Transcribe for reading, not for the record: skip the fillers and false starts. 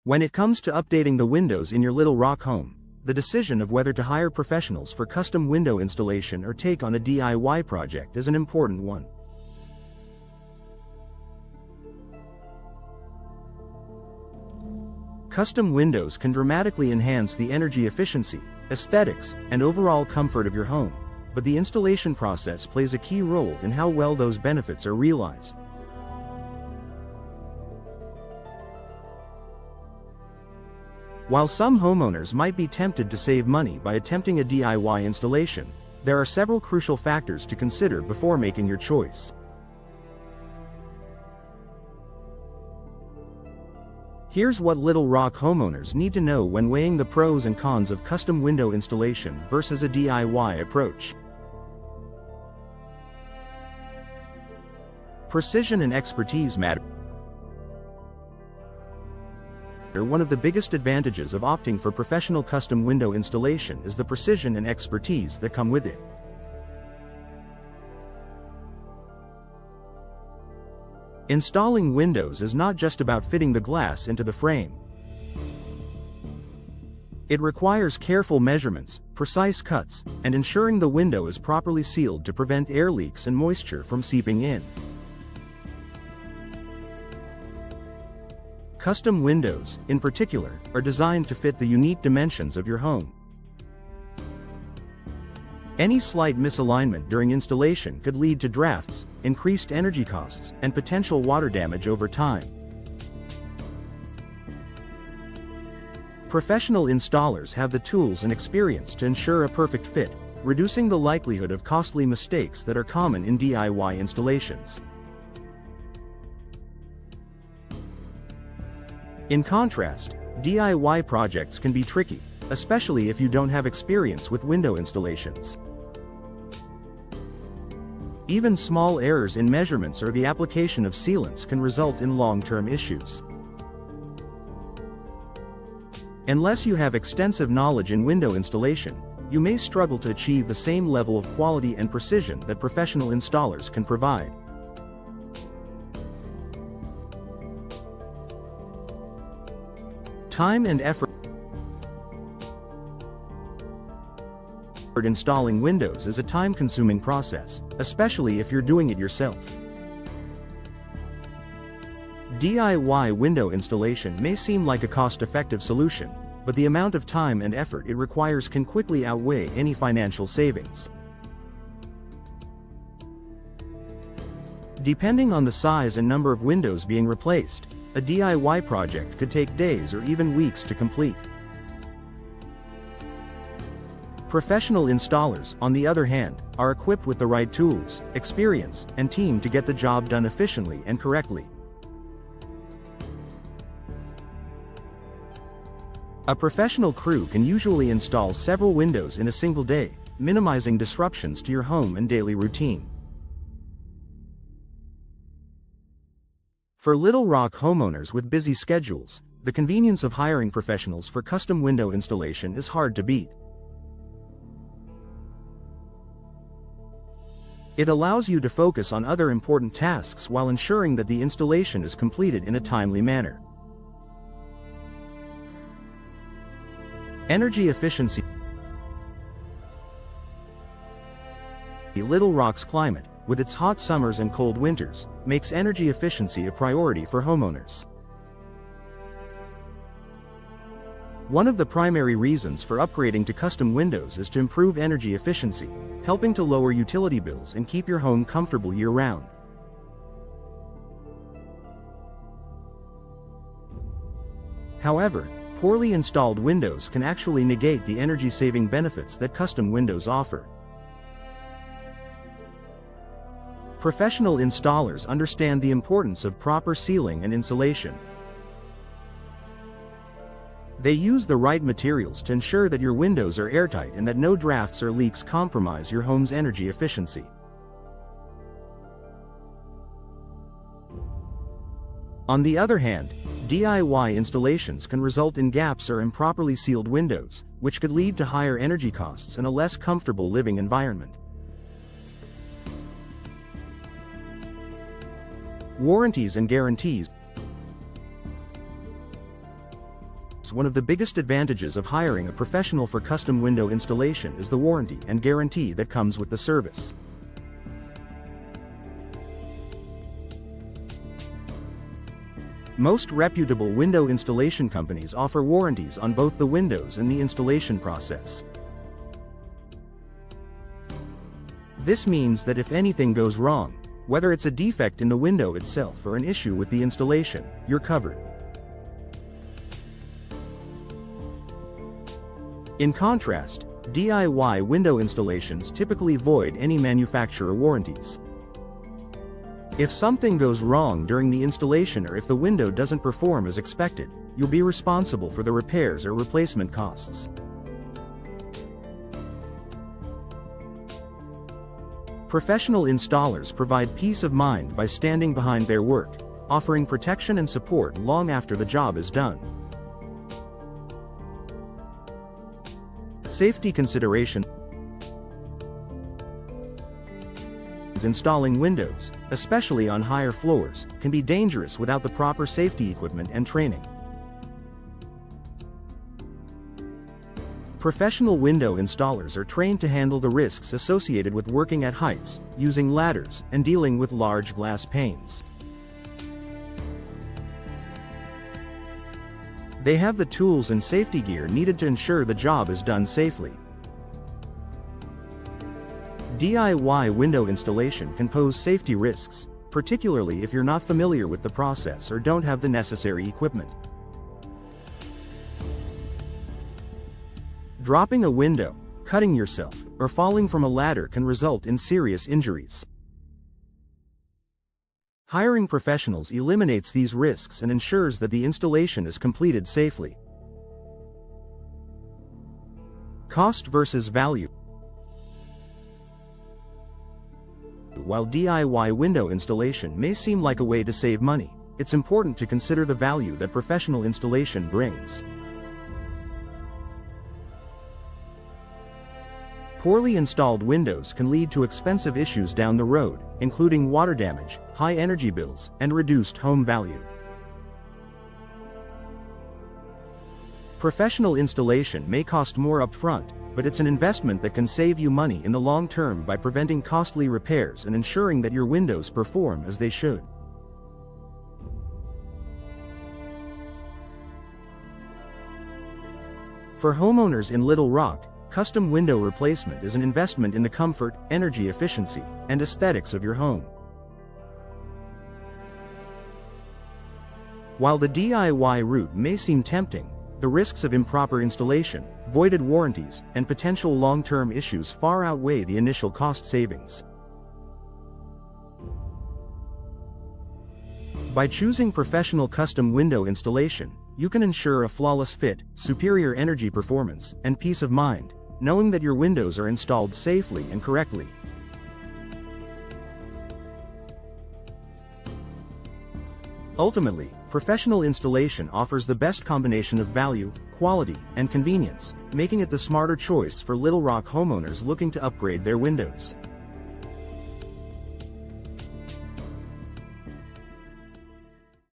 When it comes to updating the windows in your Little Rock home, the decision of whether to hire professionals for custom window installation or take on a DIY project is an important one. Custom windows can dramatically enhance the energy efficiency, aesthetics, and overall comfort of your home, but the installation process plays a key role in how well those benefits are realized. While some homeowners might be tempted to save money by attempting a DIY installation, there are several crucial factors to consider before making your choice. Here's what Little Rock homeowners need to know when weighing the pros and cons of custom window installation versus a DIY approach. Precision and expertise matter. One of the biggest advantages of opting for professional custom window installation is the precision and expertise that come with it. Installing windows is not just about fitting the glass into the frame. It requires careful measurements, precise cuts, and ensuring the window is properly sealed to prevent air leaks and moisture from seeping in. Custom windows, in particular, are designed to fit the unique dimensions of your home. Any slight misalignment during installation could lead to drafts, increased energy costs, and potential water damage over time. Professional installers have the tools and experience to ensure a perfect fit, reducing the likelihood of costly mistakes that are common in DIY installations. In contrast, DIY projects can be tricky, especially if you don't have experience with window installations. Even small errors in measurements or the application of sealants can result in long-term issues. Unless you have extensive knowledge in window installation, you may struggle to achieve the same level of quality and precision that professional installers can provide. Time and effort. Installing windows is a time-consuming process, especially if you're doing it yourself. DIY window installation may seem like a cost-effective solution, but the amount of time and effort it requires can quickly outweigh any financial savings. Depending on the size and number of windows being replaced, a DIY project could take days or even weeks to complete. Professional installers, on the other hand, are equipped with the right tools, experience, and team to get the job done efficiently and correctly. A professional crew can usually install several windows in a single day, minimizing disruptions to your home and daily routine. For Little Rock homeowners with busy schedules, the convenience of hiring professionals for custom window installation is hard to beat. It allows you to focus on other important tasks while ensuring that the installation is completed in a timely manner. Energy efficiency. Little Rock's climate, with its hot summers and cold winters, makes energy efficiency a priority for homeowners. One of the primary reasons for upgrading to custom windows is to improve energy efficiency, helping to lower utility bills and keep your home comfortable year-round. However, poorly installed windows can actually negate the energy-saving benefits that custom windows offer. Professional installers understand the importance of proper sealing and insulation. They use the right materials to ensure that your windows are airtight and that no drafts or leaks compromise your home's energy efficiency. On the other hand, DIY installations can result in gaps or improperly sealed windows, which could lead to higher energy costs and a less comfortable living environment. Warranties and guarantees. One of the biggest advantages of hiring a professional for custom window installation is the warranty and guarantee that comes with the service. Most reputable window installation companies offer warranties on both the windows and the installation process. This means that if anything goes wrong, whether it's a defect in the window itself or an issue with the installation, you're covered. In contrast, DIY window installations typically void any manufacturer warranties. If something goes wrong during the installation or if the window doesn't perform as expected, you'll be responsible for the repairs or replacement costs. Professional installers provide peace of mind by standing behind their work, offering protection and support long after the job is done. Safety considerations. Installing windows, especially on higher floors, can be dangerous without the proper safety equipment and training. Professional window installers are trained to handle the risks associated with working at heights, using ladders, and dealing with large glass panes. They have the tools and safety gear needed to ensure the job is done safely. DIY window installation can pose safety risks, particularly if you're not familiar with the process or don't have the necessary equipment. Dropping a window, cutting yourself, or falling from a ladder can result in serious injuries. Hiring professionals eliminates these risks and ensures that the installation is completed safely. Cost versus value. While DIY window installation may seem like a way to save money, it's important to consider the value that professional installation brings. Poorly installed windows can lead to expensive issues down the road, including water damage, high energy bills, and reduced home value. Professional installation may cost more upfront, but it's an investment that can save you money in the long term by preventing costly repairs and ensuring that your windows perform as they should. For homeowners in Little Rock, custom window replacement is an investment in the comfort, energy efficiency, and aesthetics of your home. While the DIY route may seem tempting, the risks of improper installation, voided warranties, and potential long-term issues far outweigh the initial cost savings. By choosing professional custom window installation, you can ensure a flawless fit, superior energy performance, and peace of mind, knowing that your windows are installed safely and correctly. Ultimately, professional installation offers the best combination of value, quality, and convenience, making it the smarter choice for Little Rock homeowners looking to upgrade their windows.